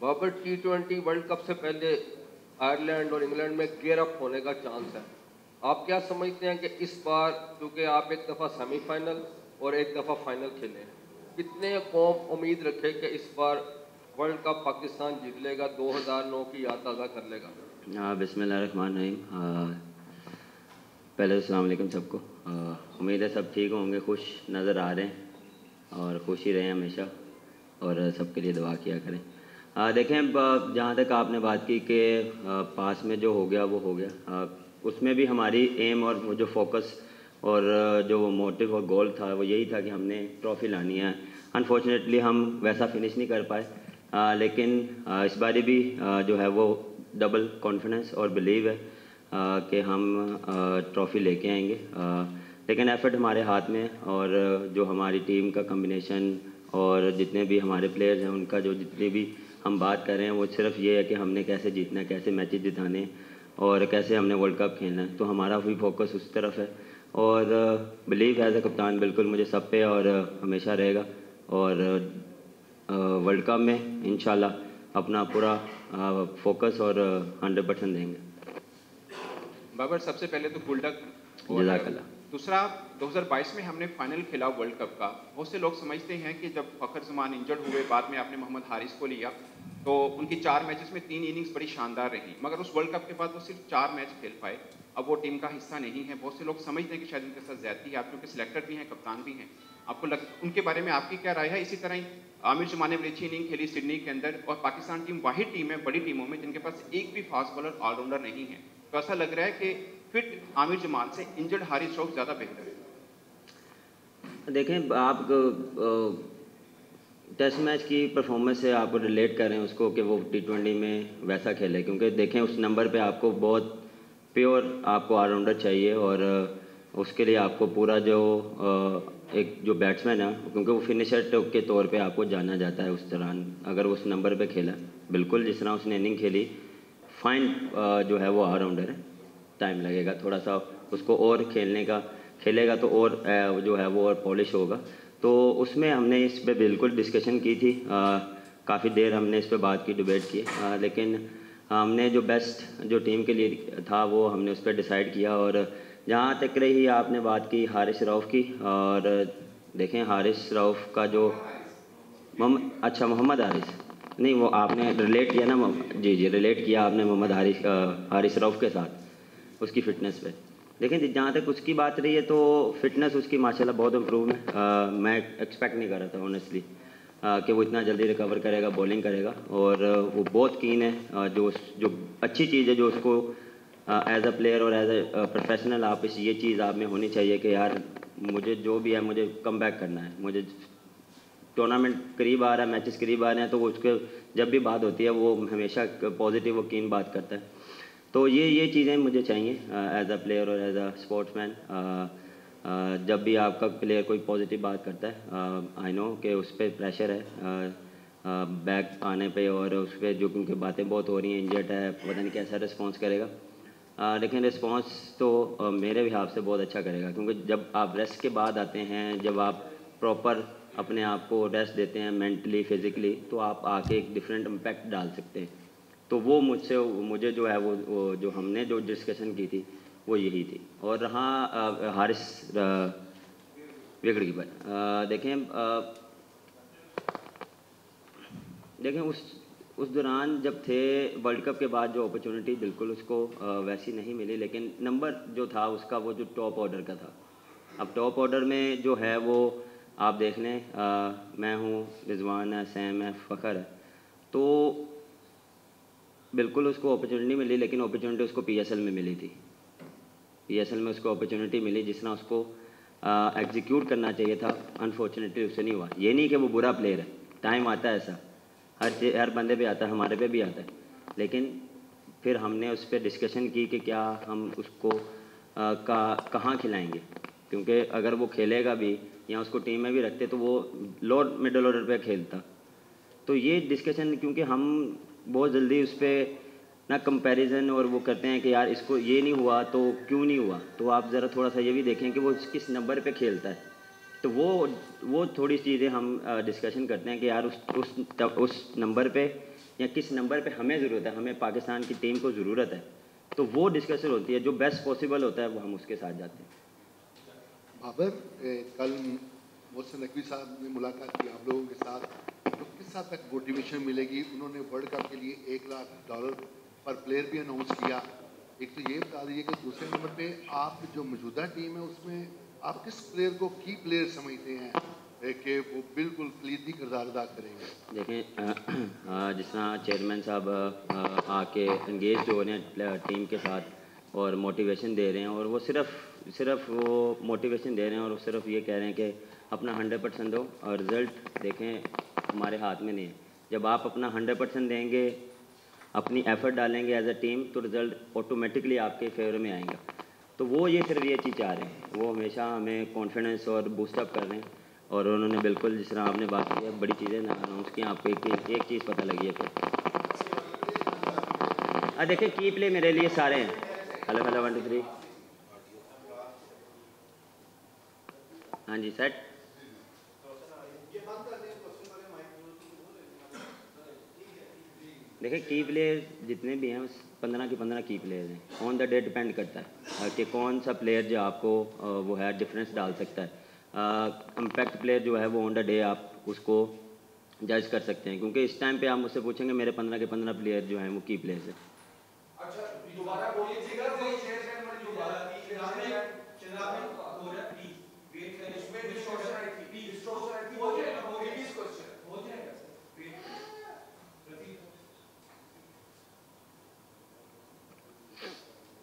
Babar T20 world cup से पहले Ireland और इंग्लैंड में गेयर अप होने का चांस है। आप क्या समझते हैं कि इस बार, क्योंकि आप एक दफ़ा सेमीफाइनल और एक दफ़ा फाइनल खेले हैं, कितने कौम उम्मीद रखे कि इस बार वर्ल्ड कप पाकिस्तान जीत लेगा, 2009 की याद ताज़ा कर लेगा? बिस्मिल्लाहिर्रहमानिर्रहीम। पहले तो अस्सलाम वालेकुम सबको। उम्मीद है सब ठीक होंगे, खुश नज़र आ रहे हैं और खुश ही रहें हमेशा और सबके लिए दुआ किया करें। देखें, जहाँ तक आपने बात की कि पास में जो हो गया वो हो गया, उसमें भी हमारी एम और वो जो फोकस और जो मोटिव और गोल था वो यही था कि हमने ट्रॉफ़ी लानी है। अनफॉर्चुनेटली हम वैसा फिनिश नहीं कर पाए, लेकिन इस बारी भी जो है वो डबल कॉन्फिडेंस और बिलीव है कि हम ट्रॉफ़ी लेके आएंगे। लेकिन एफ़र्ट हमारे हाथ में है और जो हमारी टीम का कम्बिनेशन और जितने भी हमारे प्लेयर्स हैं उनका जो जितनी भी हम बात कर रहे हैं वो सिर्फ ये है कि हमने कैसे जीतना है, कैसे मैचेस जिताने और कैसे हमने वर्ल्ड कप खेलना है। तो हमारा भी फोकस उस तरफ है और बिलीव एज ए कप्तान बिल्कुल मुझे सब पे और हमेशा रहेगा और वर्ल्ड कप में इंशाल्लाह अपना पूरा फोकस और 100% देंगे। बाबर, सबसे पहले तो गुल्डक और जज़ाकल्लाह। दूसरा 2022 में हमने फाइनल खेला वर्ल्ड कप का। बहुत से लोग समझते हैं कि जब फ़खर जमान इंजर्ड हुए, बाद में आपने मोहम्मद हारिस को लिया, तो उनकी 4 मैचेस में 3 इनिंग्स बड़ी शानदार रही, मगर उस वर्ल्ड कप के बाद वो सिर्फ 4 मैच खेल पाए। अब वो टीम का हिस्सा नहीं है। बहुत से लोग समझते हैं कि शायद उनके साथ ज़्यादती है। आप क्योंकि सिलेक्टर भी हैं, कप्तान भी हैं, आपको उनके बारे में आपकी क्या राय है? इसी तरह ही आमिर जमान ने बड़ी अच्छी इनिंग खेली सिडनी के अंदर, और पाकिस्तान टीम वाहिद टीम है बड़ी टीमों में जिनके पास एक भी फास्ट बॉलर ऑलराउंडर नहीं है। तो ऐसा लग रहा है कि फिट आमिर जमान से इंजर्ड हारिस राउफ ज़्यादा बेहतर है। देखें, आप टेस्ट मैच की परफॉर्मेंस से आप रिलेट कर रहे हैं उसको कि वो T20 में वैसा खेले, क्योंकि देखें उस नंबर पे आपको बहुत प्योर आपको ऑलराउंडर चाहिए और उसके लिए आपको पूरा जो एक जो बैट्समैन है, क्योंकि वो फिनिशर के तौर पे आपको जाना जाता है उस दौरान, अगर उस नंबर पे खेला बिल्कुल जिस तरह उसने इनिंग खेली, फाइन जो है वो ऑलराउंडर है। टाइम लगेगा थोड़ा सा उसको और खेलेगा तो और जो है वो और पॉलिश होगा। तो उसमें हमने इस पे बिल्कुल डिस्कशन की थी, काफ़ी देर हमने इस पे बात की, डिबेट की, लेकिन हमने जो बेस्ट जो टीम के लिए था वो हमने उस पर डिसाइड किया। और जहाँ तक रही आपने बात की हारिस राउफ की, और देखें हारिस राउफ का जो मोहम्मद हारिस नहीं, वो आपने रिलेट किया ना, जी रिलेट किया आपने मोहम्मद हारिस राउफ के साथ उसकी फ़िटनेस पे। लेकिन जहाँ तक उसकी बात रही है तो फ़िटनेस उसकी माशाल्लाह बहुत इम्प्रूव है। मैं एक्सपेक्ट नहीं कर रहा था ऑनेस्टली कि वो इतना जल्दी रिकवर करेगा, बॉलिंग करेगा, और वो बहुत कीन है। जो अच्छी चीज़ है जो उसको एज अ प्लेयर और एज अ प्रोफेशनल आप ये चीज़ आप में होनी चाहिए कि यार मुझे जो भी है मुझे कम बैक करना है, मुझे टूर्नामेंट करीब आ रहा है, मैचेस करीब आ रहे हैं, तो उसके जब भी बात होती है वो हमेशा पॉजिटिव और कीन बात करता है। तो ये चीज़ें मुझे चाहिए एज अ प्लेयर और एज अ स्पोर्ट्समैन। जब भी आपका प्लेयर कोई पॉजिटिव बात करता है, आई नो कि उस पर प्रेशर है बैक आने पे, और उस पर जो क्योंकि बातें बहुत हो रही हैं, इंजर्ड है, पता नहीं कैसा रिस्पॉन्स करेगा। लेकिन रिस्पॉन्स तो मेरे हिसाब से बहुत अच्छा करेगा, क्योंकि जब आप रेस्ट के बाद आते हैं, जब आप प्रॉपर अपने आप को रेस्ट देते हैं मेंटली फिज़िकली, तो आप आके एक डिफरेंट इम्पैक्ट डाल सकते हैं। तो वो मुझे जो है वो जो हमने जो डिस्कशन की थी वो यही थी। और रहा हारिस विकेट कीपर, देखें उस दौरान जब थे वर्ल्ड कप के बाद जो अपॉर्चुनिटी बिल्कुल उसको वैसी नहीं मिली, लेकिन नंबर जो था उसका वो जो टॉप ऑर्डर का था। अब टॉप ऑर्डर में जो है वो आप देख लें, मैं हूँ, रिजवान है, सैम है, फ़खर है, तो बिल्कुल उसको अपॉर्चुनिटी मिली, लेकिन अपॉर्चुनिटी उसको PSL में मिली थी। PSL में उसको अपॉर्चुनिटी मिली जिस तरह उसको एग्जीक्यूट करना चाहिए था, अनफॉर्चुनेटली उससे नहीं हुआ। ये नहीं कि वो बुरा प्लेयर है, टाइम आता है ऐसा, हर बंदे पे आता है, हमारे पे भी आता है, लेकिन फिर हमने उस पर डिस्कशन की कि क्या हम उसको कहाँ खिलाएंगे, क्योंकि अगर वो खेलेगा भी या उसको टीम में भी रखते तो वो लोअर मिडल ऑर्डर पे खेलता। तो ये डिस्कशन, क्योंकि हम बहुत जल्दी उस पर ना कंपैरिजन और वो करते हैं कि यार इसको ये नहीं हुआ तो क्यों नहीं हुआ, तो आप ज़रा थोड़ा सा ये भी देखें कि वो किस नंबर पे खेलता है। तो वो थोड़ी चीज़ें हम डिस्कशन करते हैं कि यार उस नंबर पे या किस नंबर पे हमें ज़रूरत है, हमें पाकिस्तान की टीम को ज़रूरत है, तो वो डिस्कशन होती है। जो बेस्ट पॉसिबल होता है वो हम उसके साथ जाते हैं। बाबर, कल मोहसिन नकवी साहब ने मुलाकात की आप लोगों के साथ, तो किस हद तक मोटिवेशन मिलेगी? उन्होंने वर्ल्ड कप के लिए $1 लाख पर प्लेयर भी अनाउंस किया। एक तो ये बता दीजिए कि दूसरे नंबर पे आप जो मौजूदा टीम है उसमें आप किस प्लेयर को की प्लेयर समझते हैं कि वो बिल्कुल कलीदी किरदार अदा करेंगे? देखें, जिस तरह चेयरमैन साहब आके इंगेज हो रहे हैं टीम के साथ और मोटिवेशन दे रहे हैं, और वो सिर्फ वो मोटिवेशन दे रहे हैं और सिर्फ ये कह रहे हैं कि अपना 100% दो, और रिज़ल्ट देखें हमारे हाथ में नहीं है। जब आप अपना 100% देंगे, अपनी एफ़र्ट डालेंगे एज अ टीम, तो रिज़ल्ट ऑटोमेटिकली आपके फेवर में आएगा। तो वो ये सिर्फ ये चीज़ चाह रहे हैं, वो हमेशा हमें कॉन्फिडेंस और बूस्टअप कर रहे हैं। और उन्होंने बिल्कुल, जिस तरह आपने बात की है, बड़ी चीज़ें अनाउंस की, आपको एक चीज़ पता लगी है। फिर देखिए, की प्ले मेरे लिए सारे हैं। हेलो 1 2 3। हाँ जी, सेट। देखिए, की प्लेयर जितने भी हैं 15 के 15 की प्लेयर हैं। ऑन द डे डिपेंड करता है कि कौन सा प्लेयर जो आपको वो है डिफरेंस डाल सकता है। इम्पैक्ट प्लेयर जो है वो ऑन द डे आप उसको जज कर सकते हैं, क्योंकि इस टाइम पे आप मुझसे पूछेंगे मेरे 15 के 15 प्लेयर जो हैं वो की प्लेयर्स हैं।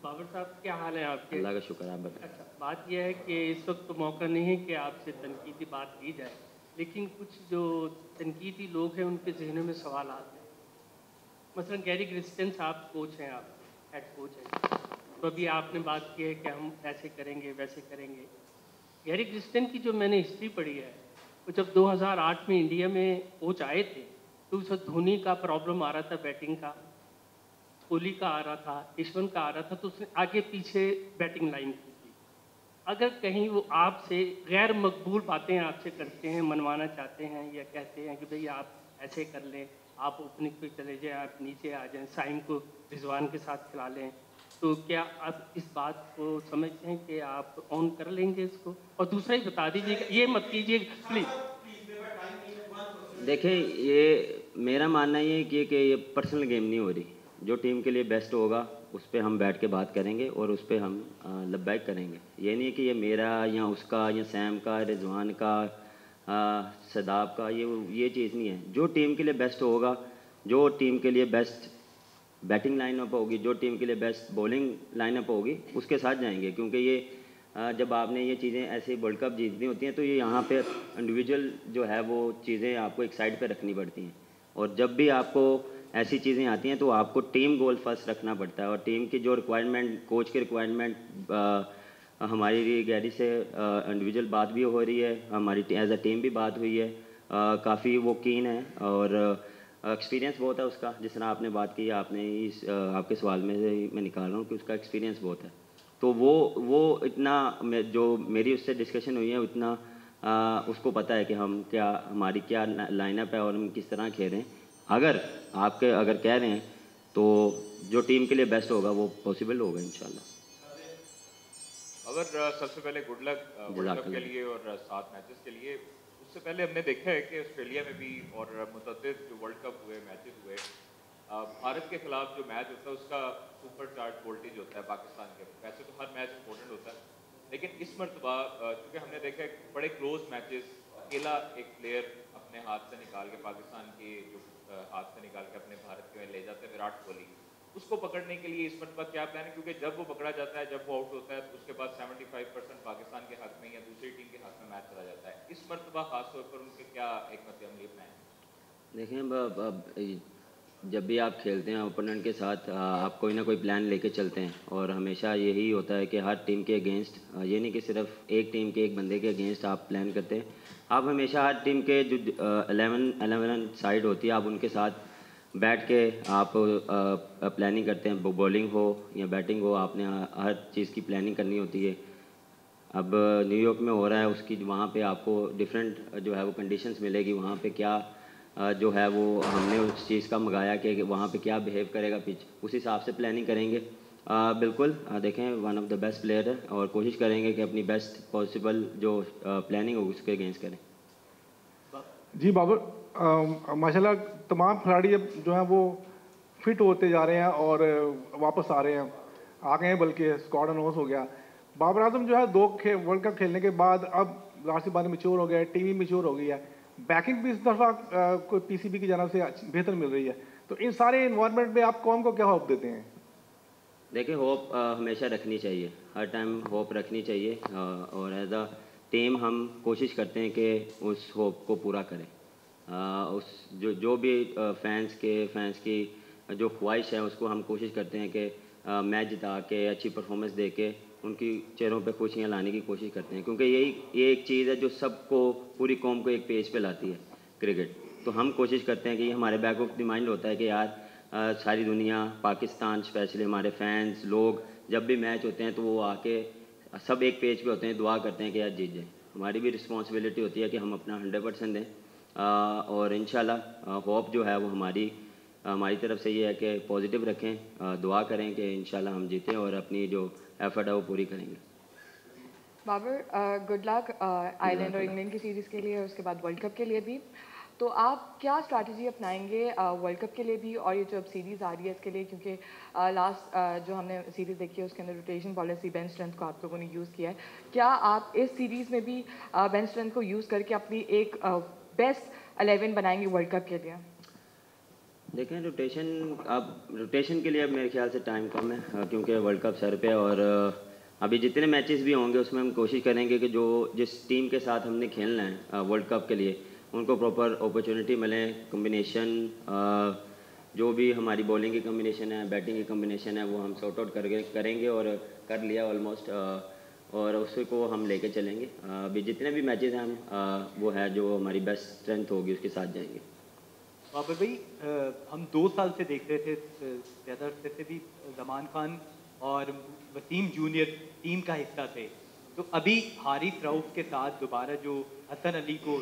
बाबर साहब, क्या हाल है आपके? अल्लाह का शुक्र, आप बताएं। अच्छा, बात यह है कि इस वक्त तो मौका नहीं है कि आपसे तनकीदी बात की जाए, लेकिन कुछ जो तनकीदी लोग हैं उनके जहनों में सवाल आते हैं। मसलन गैरी क्रिस्टन साहब कोच हैं, आप हेड कोच हैं, तो अभी आपने बात की है कि हम ऐसे करेंगे वैसे करेंगे। गैरी क्रिस्टन की जो मैंने हिस्ट्री पढ़ी है, वो जब 2008 में इंडिया में कोच आए थे तो उस वक्त धोनी का प्रॉब्लम आ रहा था बैटिंग का, कोहली का आ रहा था, यशवंत का आ रहा था, तो उसने आगे पीछे बैटिंग लाइन की थी। अगर कहीं वो आपसे गैर मकबूल बातें आपसे करते हैं, मनवाना चाहते हैं या कहते हैं कि भाई आप ऐसे कर लें, आप ओपनिंग पे चले जाएं, आप नीचे आ जाएं, साइम को रिजवान के साथ खिला लें, तो क्या आप इस बात को समझते हैं कि आप ऑन कर लेंगे इसको? और दूसरा ही बता दीजिएगा, ये मत कीजिएगा प्लीज़। देखिए, ये मेरा मानना ये है कि ये पर्सनल गेम नहीं हो रही। जो टीम के लिए बेस्ट होगा उस पर हम बैठ के बात करेंगे और उस पर हम लब्बैक करेंगे। ये नहीं कि ये मेरा या उसका या सैम का, रिजवान का, सदाब का, ये चीज़ नहीं है। जो टीम के लिए बेस्ट होगा, जो टीम के लिए बेस्ट बैटिंग लाइनअप होगी, जो टीम के लिए बेस्ट बॉलिंग लाइनअप होगी, उसके साथ जाएंगे। क्योंकि ये जब आपने ये चीज़ें ऐसे वर्ल्ड कप जीतनी होती हैं तो ये यहाँ पे इंडिविजुअल जो है वो चीज़ें आपको एक साइड पे रखनी पड़ती हैं, और जब भी आपको ऐसी चीज़ें आती हैं तो आपको टीम गोल फर्स्ट रखना पड़ता है। और टीम की जो रिक्वायरमेंट, कोच की रिक्वायरमेंट, हमारी गैरी से इंडिविजुअल बात भी हो रही है, हमारी एज अ टीम भी बात हुई है। काफ़ी वो कीन है और एक्सपीरियंस बहुत है उसका। जिस तरह आपने बात की, आपने इस आपके सवाल में से मैं निकाल रहा हूँ कि उसका एक्सपीरियंस बहुत है। तो वो इतना जो मेरी उससे डिस्कशन हुई है उतना उसको पता है कि हम क्या, हमारी क्या लाइनअप है और हम किस तरह खेल रहे हैं। अगर कह रहे हैं तो जो टीम के लिए बेस्ट होगा वो पॉसिबल होगा इंशाल्लाह। अगर सबसे पहले गुड लक वर्ल्ड कप के लिए और 7 मैचेस के लिए। उससे पहले हमने देखा है कि ऑस्ट्रेलिया में भी और मुतअद्दिद जो वर्ल्ड कप हुए, मैचेस हुए, भारत के खिलाफ जो मैच होता है उसका सुपर चार्ज वोल्टेज होता है पाकिस्तान के। वैसे तो हर मैच इंपॉर्टेंट होता है, लेकिन इस मरतबा क्योंकि हमने देखा है बड़े क्लोज मैचेस, अकेला एक प्लेयर अपने हाथ से निकाल के, पाकिस्तान के जो हाथ से निकाल के अपने भारत के में ले जाते हैं, विराट कोहली, उसको पकड़ने के लिए इस मरतबा क्या प्लान है? क्योंकि जब वो पकड़ा जाता है, जब वो आउट होता है, तो उसके बाद 75% पाकिस्तान के हक में या दूसरी टीम के हक में मैच चला जाता है। इस मरतबा खासतौर पर उनके क्या हिकमत अमली प्लान है? देखें, जब भी आप खेलते हैं ओपोनेंट के साथ, आप कोई ना कोई प्लान लेके चलते हैं, और हमेशा यही होता है कि हर टीम के अगेंस्ट, ये नहीं कि सिर्फ एक टीम के एक बंदे के अगेंस्ट आप प्लान करते हैं। आप हमेशा हर टीम के जो 11 साइड होती है, आप उनके साथ बैठ के आप प्लानिंग करते हैं। बॉलिंग हो या बैटिंग हो, आपने हर चीज़ की प्लानिंग करनी होती है। अब न्यूयॉर्क में हो रहा है, उसकी वहाँ पे आपको डिफरेंट जो है वो कंडीशंस मिलेगी, वहाँ पे क्या जो है वो हमने उस चीज़ का मंगाया कि वहाँ पे क्या बिहेव करेगा पिच, उस हिसाब से प्लानिंग करेंगे। बिल्कुल देखें one of the best player है और कोशिश करेंगे कि अपनी बेस्ट पॉसिबल जो प्लानिंग हो उसके अगेंस्ट करें। जी बाबर, माशाल्लाह तमाम खिलाड़ी अब जो हैं वो फिट होते जा रहे हैं और वापस आ रहे हैं, आ गए हैं, बल्कि स्क्वाड अनाउंस हो गया। बाबर आजम जो है वर्ल्ड कप खेलने के बाद अब लास्ट से बाद मैच्योर हो गया है, टीम भी मैच्योर हो गई है, बैकिंग भी इस दफ़ा कोई पीसीबी की जानब से बेहतर मिल रही है, तो इन सारे इन्वायरमेंट में आप कौन को क्या होप देते हैं? देखिए होप हमेशा रखनी चाहिए, हर टाइम होप रखनी चाहिए और एज अ टीम हम कोशिश करते हैं कि उस होप को पूरा करें। उस जो भी फैंस की जो ख्वाहिश है उसको हम कोशिश करते हैं कि मैच जिता के अच्छी परफॉर्मेंस दे के उनकी चेहरों पे खुशियां लाने की कोशिश करते हैं, क्योंकि ये एक चीज़ है जो सबको, पूरी कौम को एक पेज पे लाती है क्रिकेट। तो हम कोशिश करते हैं कि ये हमारे बैक ऑफ द माइंड होता है कि यार सारी दुनिया, पाकिस्तान स्पेशली हमारे फैंस लोग जब भी मैच होते हैं तो वो आके सब एक पेज पे होते हैं, दुआ करते हैं कि यार जीत जाए। हमारी भी रिस्पॉन्सिबिलिटी होती है कि हम अपना 100% दें और इंशाल्लाह होप जो है वो हमारी तरफ से ये है कि पॉजिटिव रखें, दुआ करें कि इंशाल्लाह हम जीतें और अपनी जो एफर्ट है वो पूरी करेंगे। बाबर, गुड लक आयरलैंड और इंग्लैंड की सीरीज़ के लिए और उसके बाद वर्ल्ड कप के लिए भी। तो आप क्या स्ट्रैटेजी अपनाएंगे वर्ल्ड कप के लिए भी और ये जो अब सीरीज़ आ रही है इसके लिए, क्योंकि लास्ट जो हमने सीरीज़ देखी है उसके अंदर रोटेशन पॉलिसी, बेंच स्ट्रेंथ को आप लोगों ने यूज़ किया है, क्या आप इस सीरीज़ में भी बेंच स्ट्रेंथ को यूज़ करके अपनी एक बेस्ट 11 बनाएंगे वर्ल्ड कप के लिए? देखें रोटेशन के लिए अब मेरे ख्याल से टाइम कम है क्योंकि वर्ल्ड कप सर पे और अभी जितने मैचेस भी होंगे उसमें हम कोशिश करेंगे कि जो जिस टीम के साथ हमने खेलना है वर्ल्ड कप के लिए उनको प्रॉपर अपॉर्चुनिटी मिले, कॉम्बिनेशन जो भी हमारी बॉलिंग की कॉम्बिनेशन है, बैटिंग की कॉम्बिनेशन है वो हम सॉर्ट आउट करेंगे और कर लिया ऑलमोस्ट और उसी को हम लेके चलेंगे। अभी जितने भी मैचेस हैं हम वो है जो हमारी बेस्ट स्ट्रेंथ होगी उसके साथ जाएंगे। बाबर भाई, हम 2 साल से देख रहे थे, ज़्यादा अरसे से भी ज़मान खान और वसीम जूनियर टीम का हिस्सा थे, तो अभी हारिस रऊफ के साथ दोबारा जो हसन अली को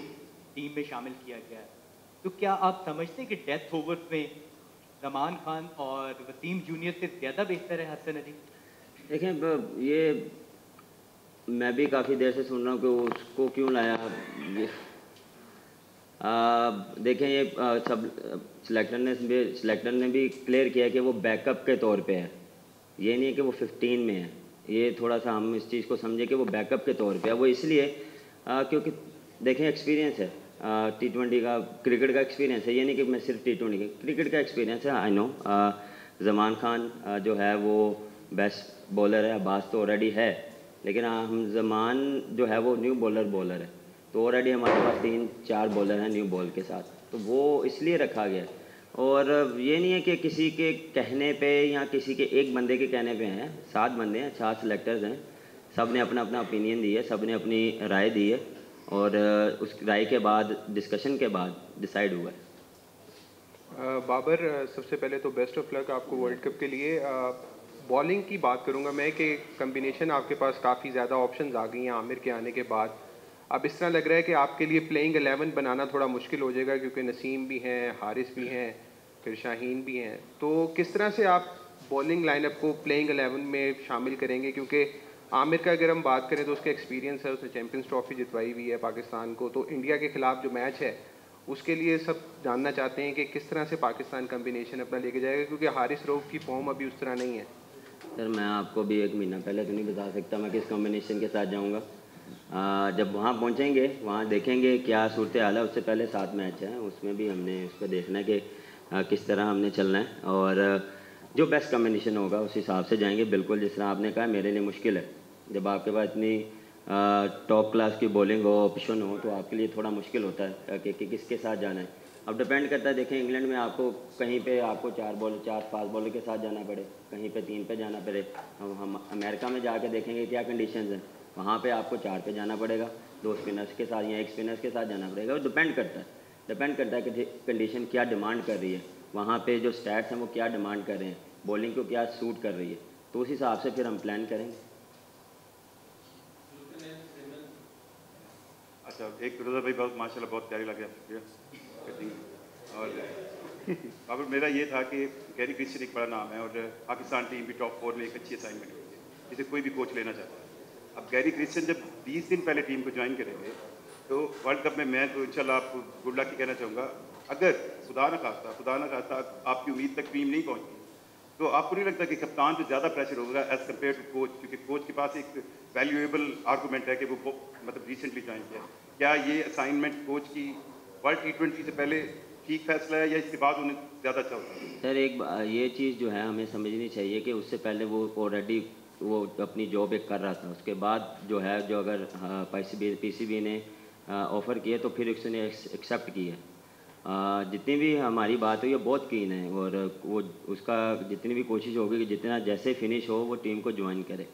टीम में शामिल किया गया है, तो क्या आप समझते हैं कि डेथ ओवर्स में ज़मान खान और वसीम जूनियर से ज़्यादा बेहतर है हसन अली? देखें ये मैं भी काफ़ी देर से सुन रहा हूँ कि उसको क्यों लाया। ये देखें ये सब सिलेक्टर ने भी क्लियर किया कि वो बैकअप के तौर पे है, ये नहीं है कि वो 15 में है। ये थोड़ा सा हम इस चीज़ को समझे कि वो बैकअप के तौर पे है। वो इसलिए क्योंकि देखें एक्सपीरियंस है, T20 का, क्रिकेट का एक्सपीरियंस है, ये नहीं कि मैं सिर्फ T20 का, क्रिकेट का एक्सपीरियंस है। आई नो ज़मान खान जो है वो बेस्ट बॉलर है, अब्बास तो ऑलरेडी है, लेकिन हम ज़मान जो है वो न्यू बॉलर है, तो ऑलरेडी हमारे पास 3-4 बॉलर हैं न्यू बॉल के साथ, तो वो इसलिए रखा गया। और ये नहीं है कि किसी के कहने पे या किसी के एक बंदे के कहने पे हैं, 7 बंदे हैं, 4 सिलेक्टर्स हैं, सब ने अपना अपना ओपिनियन दी है, सब ने अपनी राय दी है और उस राय के बाद डिस्कशन के बाद डिसाइड हुआ है। बाबर, सबसे पहले तो बेस्ट ऑफ लक आपको वर्ल्ड कप के लिए। बॉलिंग की बात करूंगा मैं कि कम्बिनेशन आपके पास काफ़ी ज़्यादा ऑप्शंस आ गई हैं आमिर के आने के बाद। अब इस तरह लग रहा है कि आपके लिए प्लेइंग 11 बनाना थोड़ा मुश्किल हो जाएगा क्योंकि नसीम भी हैं, हारिस भी हैं, फिर शाहीन भी हैं, तो किस तरह से आप बॉलिंग लाइनअप को प्लेइंग 11 में शामिल करेंगे? क्योंकि आमिर का अगर हम बात करें तो उसका एक्सपीरियंस है, उसने चैम्पियंस ट्रॉफी जितवाई हुई है पाकिस्तान को, तो इंडिया के खिलाफ जो मैच है उसके लिए सब जानना चाहते हैं कि किस तरह से पाकिस्तान कम्बिनेशन अपना लेके जाएगा, क्योंकि हारिस रऊफ की फॉर्म अभी उस तरह नहीं है। सर मैं आपको भी 1 महीना पहले तो नहीं बता सकता मैं किस कॉम्बिनेशन के साथ जाऊँगा। जब वहाँ पहुँचेंगे वहाँ देखेंगे क्या सूरत हाल है। उससे पहले 7 मैच हैं, उसमें भी हमने उस पर देखना है कि किस तरह हमने चलना है और जो बेस्ट कॉम्बिनेशन होगा उस हिसाब से जाएंगे। बिल्कुल जिस तरह आपने कहा मेरे लिए मुश्किल है, जब आपके पास इतनी टॉप क्लास की बॉलिंग हो, ऑप्शन हो, तो आपके लिए थोड़ा मुश्किल होता है कि किसके साथ जाना है। अब डिपेंड करता है, देखें इंग्लैंड में आपको कहीं पे आपको 4 फास्ट बॉलर के साथ जाना पड़े, कहीं पे 3 पे जाना पड़े। हम अमेरिका में जाके देखेंगे क्या कंडीशंस हैं, वहाँ पे आपको 4 पे जाना पड़ेगा, 2 स्पिनर्स के साथ या 1 स्पिनर्स के साथ जाना पड़ेगा। वो डिपेंड करता है कि कंडीशन क्या डिमांड कर रही है, वहाँ पे जो स्टैट्स हैं वो क्या डिमांड कर रहे हैं, बॉलिंग को क्या सूट कर रही है, तो उस हिसाब से फिर हम प्लान करेंगे। अच्छा, एक फिरोजा भाई बहुत माशाल्लाह बहुत प्यारी लगे और बाबर मेरा ये था कि गैरी क्रिस्टियन एक बड़ा नाम है और पाकिस्तान टीम भी टॉप 4 में एक अच्छी असाइनमेंट हुई है जिसे कोई भी कोच लेना चाहता है। अब गैरी क्रिस्टियन जब 20 दिन पहले टीम को ज्वाइन करेंगे तो वर्ल्ड कप में मैं तो इंशाल्लाह आपको गुड लक ही कहना चाहूँगा। अगर खुदा न खास्ता आपकी उम्मीद तक टीम नहीं पहुँची तो आपको नहीं लगता कि कप्तान पे ज़्यादा प्रेशर होगा एज़ कम्पेयर टू कोच, क्योंकि कोच के पास एक वैल्यूएबल आर्गूमेंट है कि वो मतलब रिसेंटली ज्वाइन किया। क्या ये असाइनमेंट कोच की वर्ल्ड T20 से पहले ठीक फैसला है या इसके बाद उन्हें ज़्यादा अच्छा होता है? सर एक ये चीज़ जो है हमें समझनी चाहिए कि उससे पहले वो ऑलरेडी वो अपनी जॉब एक कर रहा था, उसके बाद जो है जो अगर PCB ने ऑफ़र किए तो फिर उसने एक्सेप्ट की है। जितनी भी हमारी बात हुई है बहुत कीन है और वो उसका जितनी भी कोशिश होगी कि जितना जैसे फिनिश हो वो टीम को ज्वाइन करे,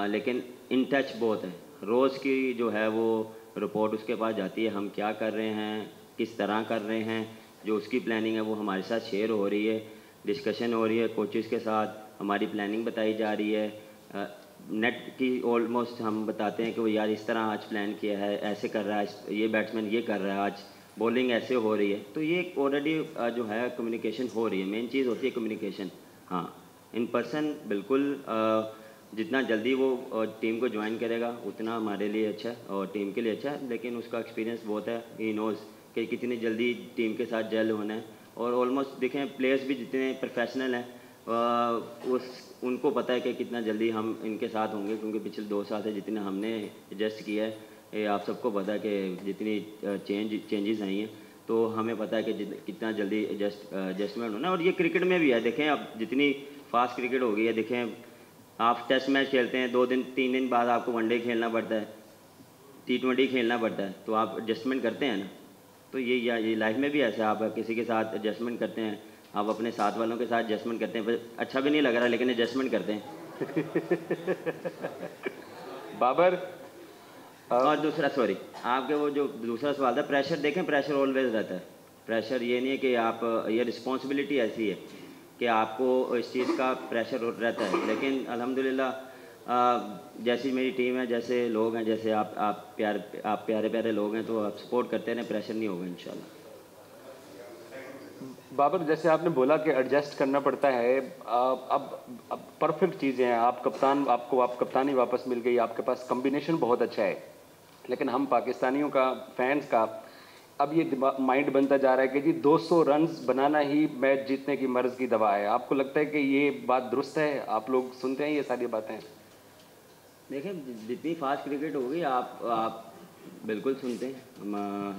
लेकिन इन टच बहुत है। रोज़ की जो है वो रिपोर्ट उसके पास जाती है, हम क्या कर रहे हैं, किस तरह कर रहे हैं, जो उसकी प्लानिंग है वो हमारे साथ शेयर हो रही है, डिस्कशन हो रही है कोचेस के साथ, हमारी प्लानिंग बताई जा रही है। नेट की ऑलमोस्ट हम बताते हैं कि वो यार इस तरह आज प्लान किया है, ऐसे कर रहा है, ये बैट्समैन ये कर रहा है, आज बॉलिंग ऐसे हो रही है। तो ये ऑलरेडी जो है कम्युनिकेशन हो रही है। मेन चीज़ होती है कम्युनिकेशन। हाँ, इन पर्सन बिल्कुल जितना जल्दी वो टीम को ज्वाइन करेगा उतना हमारे लिए अच्छा है और टीम के लिए अच्छा है, लेकिन उसका एक्सपीरियंस बहुत है, ही नोज़ कि कितनी जल्दी टीम के साथ जेल होना है। और ऑलमोस्ट देखें प्लेयर्स भी जितने प्रोफेशनल हैं उनको पता है कि कितना जल्दी हम इनके साथ होंगे, क्योंकि पिछले 2 साल से जितने हमने एडजस्ट किया है, ये आप सबको पता है कि जितनी चेंजेस आई हैं, तो हमें पता है कि कितना जल्दी एडजस्टमेंट होना है। और ये क्रिकेट में भी है, देखें अब जितनी फास्ट क्रिकेट हो गई है, देखें आप टेस्ट मैच खेलते हैं 2 दिन 3 दिन बाद आपको वनडे खेलना पड़ता है, T20 खेलना पड़ता है, तो आप एडजस्टमेंट करते हैं ना। तो ये लाइफ में भी ऐसा है, आप किसी के साथ एडजस्टमेंट करते हैं, आप अपने साथ वालों के साथ एडजस्टमेंट करते हैं, अच्छा भी नहीं लग रहा लेकिन एडजस्टमेंट करते हैं। बाबर और दूसरा सॉरी आपके वो जो दूसरा सवाल था, प्रेशर देखें, प्रेशर ऑलवेज रहता है। प्रेशर ये नहीं है कि आप ये रिस्पॉन्सिबिलिटी ऐसी है कि आपको इस चीज़ का प्रेशर रहता है, लेकिन अल्हम्दुलिल्लाह जैसी मेरी टीम है, जैसे लोग हैं, जैसे आप प्यारे प्यारे लोग हैं, तो आप सपोर्ट करते हैं, प्रेशर नहीं होगा इंशाल्लाह। बाबर जैसे आपने बोला कि एडजस्ट करना पड़ता है, अब परफेक्ट चीज़ें हैं, आप कप्तानी वापस मिल गई, आपके पास कम्बिनेशन बहुत अच्छा है, लेकिन हम पाकिस्तानियों का फैंस का अब ये माइंड बनता जा रहा है कि जी 200 रन्स बनाना ही मैच जीतने की मर्ज़ की दवा है। आपको लगता है कि ये बात दुरुस्त है? आप लोग सुनते हैं ये सारी बातें? देखें जितनी फास्ट क्रिकेट होगी आप बिल्कुल सुनते हैं,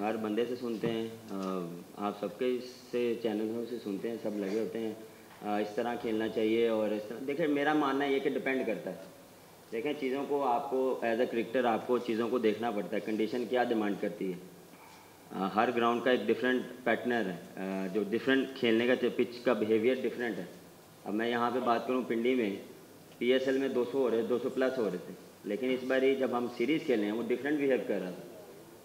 हर बंदे से सुनते हैं, आप सबके से चैनलों से सुनते हैं, सब लगे होते हैं इस तरह खेलना चाहिए और इस तरह। देखें मेरा मानना ये कि डिपेंड करता है, देखें चीज़ों को आपको एज अ क्रिकेटर आपको चीज़ों को देखना पड़ता है, कंडीशन क्या डिमांड करती है। हर ग्राउंड का एक डिफरेंट पैटर्नर है, जो डिफरेंट खेलने का पिच का बिहेवियर डिफरेंट है। अब मैं यहाँ पे बात करूँ, पिंडी में PSL में 200 हो रहे, 200 प्लस हो रहे थे, लेकिन इस बार जब हम सीरीज़ खेल रहे हैं वो डिफरेंट बिहेव कर रहा था।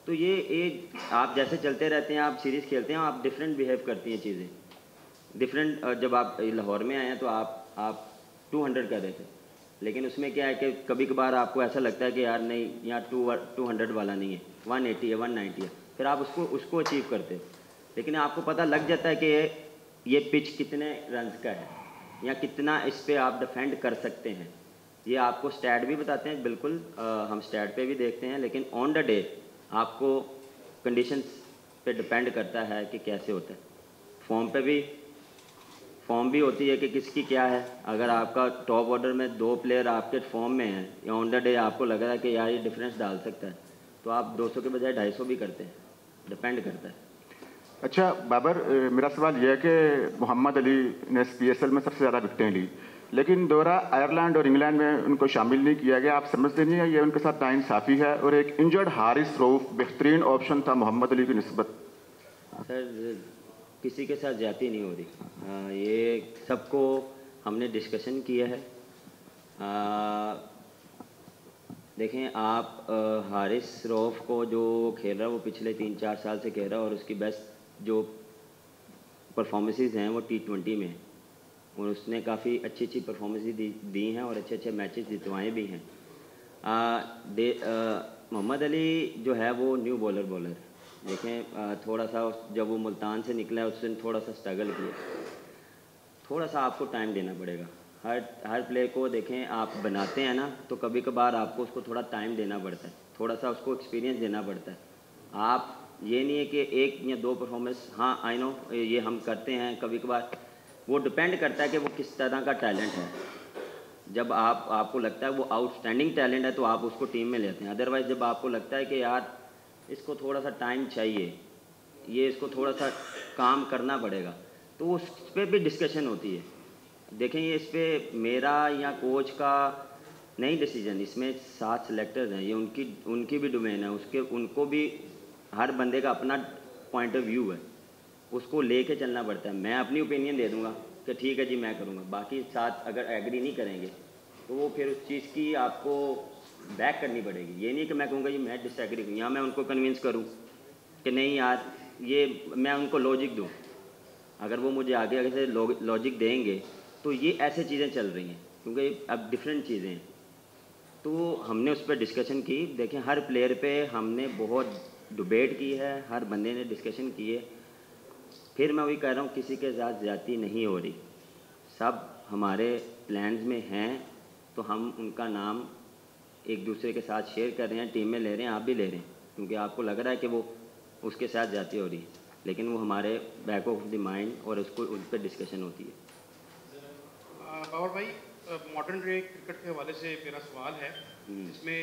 तो ये आप जैसे चलते रहते हैं, आप सीरीज़ खेलते हैं, आप डिफरेंट बिहेव करती हैं चीज़ें डिफरेंट। जब आप लाहौर में आए हैं तो आप 200 कर रहे थे, लेकिन उसमें क्या है कि कभी कभार आपको ऐसा लगता है कि यार नहीं यहाँ 200 वाला नहीं है, 180 है, 190 है, फिर आप उसको अचीव करते हो, लेकिन आपको पता लग जाता है कि ये पिच कितने रन्स का है या कितना इस पर आप डिफेंड कर सकते हैं। ये आपको स्टैट भी बताते हैं, बिल्कुल हम स्टैट पे भी देखते हैं, लेकिन ऑन द डे आपको कंडीशंस पे डिपेंड करता है कि कैसे होता है। फॉर्म भी होती है कि किसकी क्या है। अगर आपका टॉप ऑर्डर में 2 प्लेयर आपके फॉर्म में हैं या ऑन द डे आपको लग रहा है कि यार ये डिफरेंस डाल सकता है, तो आप 200 के बजाय 250 भी करते हैं, डिपेंड करता है। अच्छा बाबर, मेरा सवाल यह है कि मोहम्मद अली ने PSL में सबसे ज़्यादा विकेटें ली, लेकिन दौरा आयरलैंड और इंग्लैंड में उनको शामिल नहीं किया गया। आप समझते नहीं है ये उनके साथ नाइंसाफ़ी है? और एक इंजर्ड हारिस रऊफ बेहतरीन ऑप्शन था मोहम्मद अली की निस्बत। सर किसी के साथ ज्यादती नहीं हो रही, ये सबको हमने डिस्कशन किया है। देखें आप हारिस रऊफ को जो खेल रहा है वो पिछले 3-4 साल से खेल रहा है और उसकी बेस्ट जो परफॉर्मेंसेस हैं वो T20 में हैं और उसने काफ़ी अच्छी परफॉर्मेंस दी हैं और अच्छे मैचेस जितवाए भी हैं। मोहम्मद अली जो है वो न्यू बॉलर देखें थोड़ा सा जब वो मुल्तान से निकला है उस दिन थोड़ा सा स्ट्रगल किया, थोड़ा सा आपको टाइम देना पड़ेगा। हर प्लेयर को देखें आप बनाते हैं ना, तो कभी कभार आपको उसको थोड़ा टाइम देना पड़ता है, थोड़ा सा उसको एक्सपीरियंस देना पड़ता है। आप ये नहीं है कि 1 या 2 परफॉर्मेंस, हाँ आई नो ये हम करते हैं कभी कभार, वो डिपेंड करता है कि वो किस तरह का टैलेंट है। जब आपको लगता है वो आउटस्टैंडिंग टैलेंट है तो आप उसको टीम में लेते हैं। अदरवाइज़ जब आपको लगता है कि यार इसको थोड़ा सा टाइम चाहिए, ये इसको थोड़ा सा काम करना पड़ेगा, तो उस पर भी डिस्कशन होती है। देखें ये इस पर मेरा या कोच का नहीं डिसीजन, इसमें 7 सेलेक्टर्स हैं, ये उनकी भी डोमेन है, उनको भी हर बंदे का अपना पॉइंट ऑफ व्यू है, उसको लेके चलना पड़ता है। मैं अपनी ओपिनियन दे दूंगा कि ठीक है जी मैं करूंगा, बाकी 7 अगर एग्री नहीं करेंगे तो वो फिर उस चीज़ की आपको बैक करनी पड़ेगी। ये नहीं कि मैं कहूँगा जी मैं डिसएग्री करूँ या मैं उनको कन्विंस करूँ कि नहीं यार ये, मैं उनको लॉजिक दूँ। अगर वो मुझे आगे से लॉजिक देंगे तो ये ऐसे चीज़ें चल रही हैं, क्योंकि अब डिफरेंट चीज़ें हैं। तो हमने उस पर डिस्कशन की। देखें हर प्लेयर पे हमने बहुत डिबेट की है, हर बंदे ने डिस्कशन की है। फिर मैं वही कह रहा हूँ, किसी के साथ ज़्यादती नहीं हो रही, सब हमारे प्लान्स में हैं, तो हम उनका नाम एक दूसरे के साथ शेयर कर रहे हैं, टीम में ले रहे हैं, आप भी ले रहे हैं, क्योंकि आपको लग रहा है कि वो उसके साथ ज़्यादती हो रही है, लेकिन वो हमारे बैक ऑफ द माइंड और उसको उन पर डिस्कशन होती है। बाबर भाई, मॉडर्न डे क्रिकेट के हवाले से मेरा सवाल है, जिसमें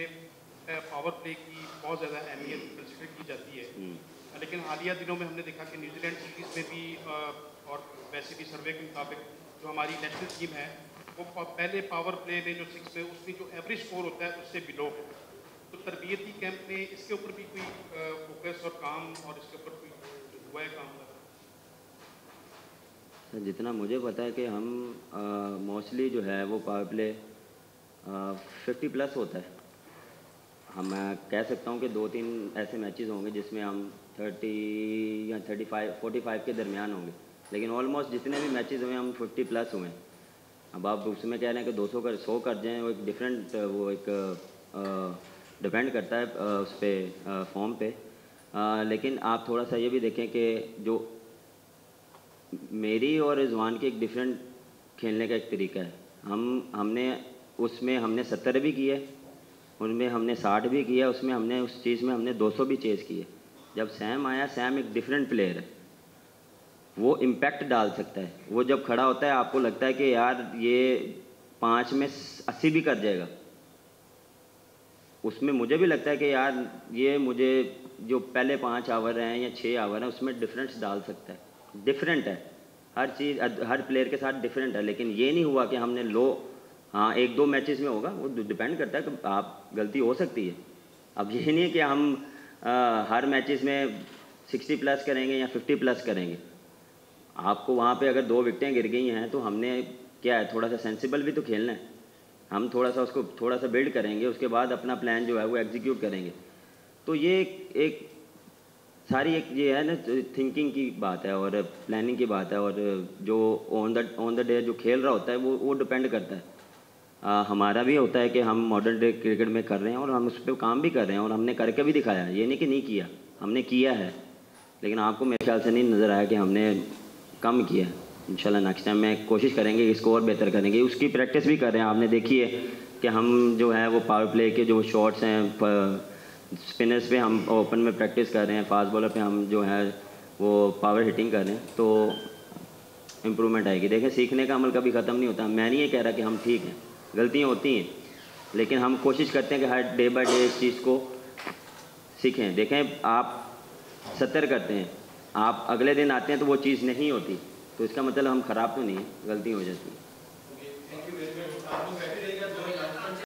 पावर प्ले की बहुत ज़्यादा अहमियत कंसिडर की जाती है, लेकिन हालिया दिनों में हमने देखा कि न्यूजीलैंड सीरीज़ में भी और वैसे भी सर्वे के मुताबिक जो हमारी नेशनल टीम है वो पहले पावर प्ले में जो 6 में उसमें जो एवरेज स्कोर होता है उससे बिलो है। तो तरबियती कैंप में इसके ऊपर भी कोई फोकस और काम और इसके ऊपर कोई हुआ है काम? जितना मुझे पता है कि हम मोस्टली जो है वो पावर प्ले 50+ होता है। हम मैं कह सकता हूँ कि 2-3 ऐसे मैचेस होंगे जिसमें हम 30 या 45 के दरमियान होंगे, लेकिन ऑलमोस्ट जितने भी मैचेस हुए हम 50+ हुए हैं। अब आप उसमें कह रहे हैं कि 100 कर जाएँ, वो एक डिफरेंट वो एक डिपेंड करता है उस पर फॉर्म पे। लेकिन आप थोड़ा सा ये भी देखें कि जो मेरी और रिजवान की एक डिफरेंट खेलने का एक तरीका है। हमने 70 भी किए, उनमें हमने 60 भी किया, उसमें हमने उस चीज़ में हमने 200 भी चेज़ किए। जब सैम आया, सैम एक डिफरेंट प्लेयर है, वो इम्पैक्ट डाल सकता है। वो जब खड़ा होता है आपको लगता है कि यार ये 5 में 80 भी कर जाएगा। उसमें मुझे भी लगता है कि यार ये मुझे जो पहले 5 ओवर हैं या 6 ओवर हैं उसमें डिफरेंस डाल सकता है। डिफरेंट है हर चीज़, हर प्लेयर के साथ डिफरेंट है। लेकिन ये नहीं हुआ कि हमने हाँ 1-2 मैचेस में होगा, वो डिपेंड करता है कि आप गलती हो सकती है। अब ये नहीं है कि हम हर मैचेस में 60+ करेंगे या 50+ करेंगे। आपको वहाँ पे अगर 2 विकेटें गिर गई हैं तो हमने क्या है, थोड़ा सा सेंसिबल भी तो खेलना है। हम थोड़ा सा उसको थोड़ा सा बिल्ड करेंगे, उसके बाद अपना प्लान जो है वो एग्जीक्यूट करेंगे। तो ये एक सारी एक ये है ना थिंकिंग की बात है और प्लानिंग की बात है, और जो ऑन द डे जो खेल रहा होता है वो डिपेंड करता है। हमारा भी होता है कि हम मॉडर्न डे क्रिकेट में कर रहे हैं और हम उस पर काम भी कर रहे हैं और हमने करके भी दिखाया। ये नहीं कि नहीं किया, हमने किया है, लेकिन आपको मेरे ख्याल से नहीं नज़र आया कि हमने कम किया। इंशाल्लाह नेक्स्ट टाइम में कोशिश करेंगे कि स्कोर बेहतर करेंगे। उसकी प्रैक्टिस भी कर रहे हैं। आपने देखी है कि हम जो है वो पावर प्ले के जो शॉट्स हैं, स्पिनर्स पे हम ओपन में प्रैक्टिस कर रहे हैं, फास्ट बॉलर पे हम जो है वो पावर हिटिंग कर रहे हैं, तो इम्प्रूवमेंट आएगी। देखें सीखने का अमल कभी ख़त्म नहीं होता। मैं नहीं ये कह रहा कि हम ठीक हैं, गलतियाँ होती हैं, लेकिन हम कोशिश करते हैं कि हर डे बाय डे इस चीज़ को सीखें। देखें आप 70 करते हैं, आप अगले दिन आते हैं तो वो चीज़ नहीं होती, तो इसका मतलब हम ख़राब तो नहीं है, गलती हो जाती है।